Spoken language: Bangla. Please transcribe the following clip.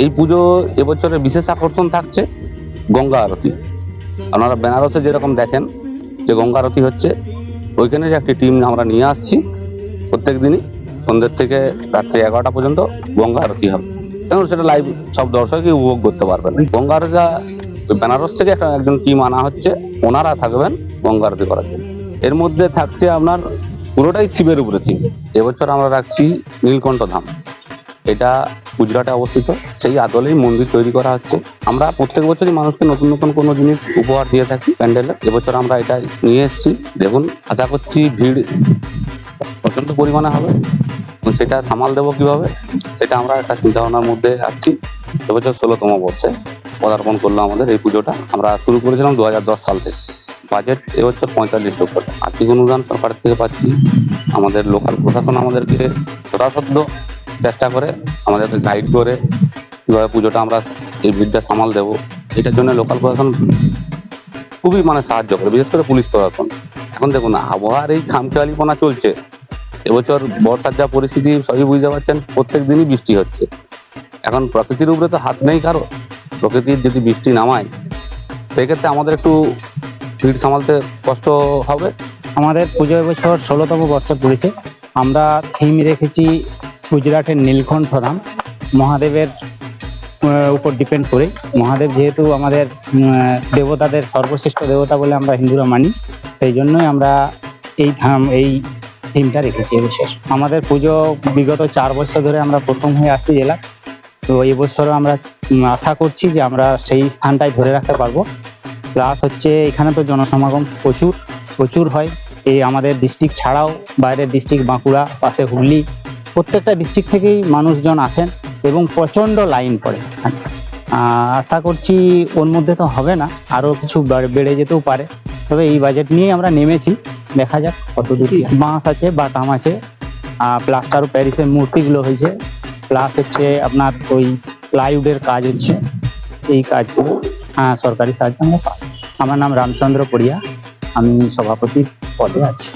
এই পুজো এবছরের বিশেষ আকর্ষণ থাকছে গঙ্গা আরতি। আপনারা বেনারসে যেরকম দেখেন যে গঙ্গা আরতি হচ্ছে, ওইখানে যে একটি টিম আমরা নিয়ে আসছি। প্রত্যেক দিনই সন্ধ্যের থেকে রাত্রি 11টা পর্যন্ত গঙ্গা আরতি হবে, এবং সেটা লাইভ সব দর্শকই উপভোগ করতে পারবেন। গঙ্গা আরতিটা বেনারস থেকে একজন টিম আনা হচ্ছে, ওনারা থাকবেন গঙ্গা আরতি করার জন্য। এর মধ্যে থাকছে আপনার পুরোটাই শিবের উপরে থিম। এবছর আমরা রাখছি নীলকণ্ঠ ধাম। এটা গুজরাটে অবস্থিত, সেই আদলেই মন্দির তৈরি করা হচ্ছে। আমরা প্রত্যেক বছরই মানুষকে নতুন নতুন কোনো জিনিস উপহার দিয়ে থাকি প্যান্ডেলে। এবছর আমরা এটা নিয়ে এসেছি। দেখুন, আশা করছি ভিড় প্রচন্ড পরিমাণে হবে, এবং সেটা সামাল দেবো কিভাবে সেটা আমরা একটা চিন্তা ভাবনার মধ্যে আছি। এবছর 16তম বর্ষে পদার্পণ করলো আমাদের এই পুজোটা। আমরা শুরু করেছিলাম 2010 সাল থেকে। বাজেট এবছর 45 লক্ষ টাকা। আর্থিক অনুদান সরকার থেকে পাচ্ছি। আমাদের লোকাল প্রশাসন আমাদেরকে যথাসাধ্য চেষ্টা করে আমাদেরকে গাইড করে কীভাবে পুজোটা আমরা এই ভিড়টা সামাল দেবো, এটার জন্য লোকাল প্রশাসন খুবই সাহায্য করে, বিশেষ করে পুলিশ প্রশাসন। এখন দেখুন, আবহাওয়ার এই খামখেয়ালিপনা চলছে। এবছর বর্ষার যা পরিস্থিতি সবই বুঝতে পারছেন, প্রত্যেক দিনই বৃষ্টি হচ্ছে। এখন প্রকৃতির উপরে তো হাত নেই কারো। প্রকৃতির যদি বৃষ্টি নামায়, সেক্ষেত্রে আমাদের একটু ভিড় সামালতে কষ্ট হবে। আমাদের পুজো এবছর 16তম বর্ষে পড়েছে। আমরা থিম রেখেছি গুজরাটের নীলকণ্ঠ ধাম, মহাদেবের উপর ডিপেন্ড করে। মহাদেব যেহেতু আমাদের দেবতাদের সর্বশ্রেষ্ঠ দেবতা বলে আমরা হিন্দুরা মানি, সেই জন্যই আমরা এই থিমটা রেখেছি এবছর। আমাদের পুজো বিগত 4 বছর ধরে আমরা প্রথম হয়ে আসছি জেলা। তো এই বছরও আমরা আশা করছি যে আমরা সেই স্থানটাই ধরে রাখতে পারবো। প্লাস হচ্ছে এখানে তো জনসমাগম প্রচুর হয়। এই আমাদের ডিস্ট্রিক্ট ছাড়াও বাইরের ডিস্ট্রিক্ট বাঁকুড়া, পাশে হুগলি, প্রত্যেকটা ডিস্ট্রিক্ট থেকেই মানুষজন আসেন এবং প্রচণ্ড লাইন পড়ে। আশা করছি ওর মধ্যে তো হবে না, আরও কিছু বেড়ে যেতেও পারে। তবে এই বাজেট নিয়ে আমরা নেমেছি, দেখা যাক কত দূর। বাঁশ আছে, বাটাম আছে, প্লাস্টার ও প্যারিসের মূর্তিগুলো হয়েছে, প্লাস হচ্ছে আপনার ওই প্লাইউডের কাজ হচ্ছে। এই কাজগুলো সরকারি সাহায্য আমরা পাই। আমার নাম রামচন্দ্র পড়িয়া, আমি সভাপতির পদে আছি।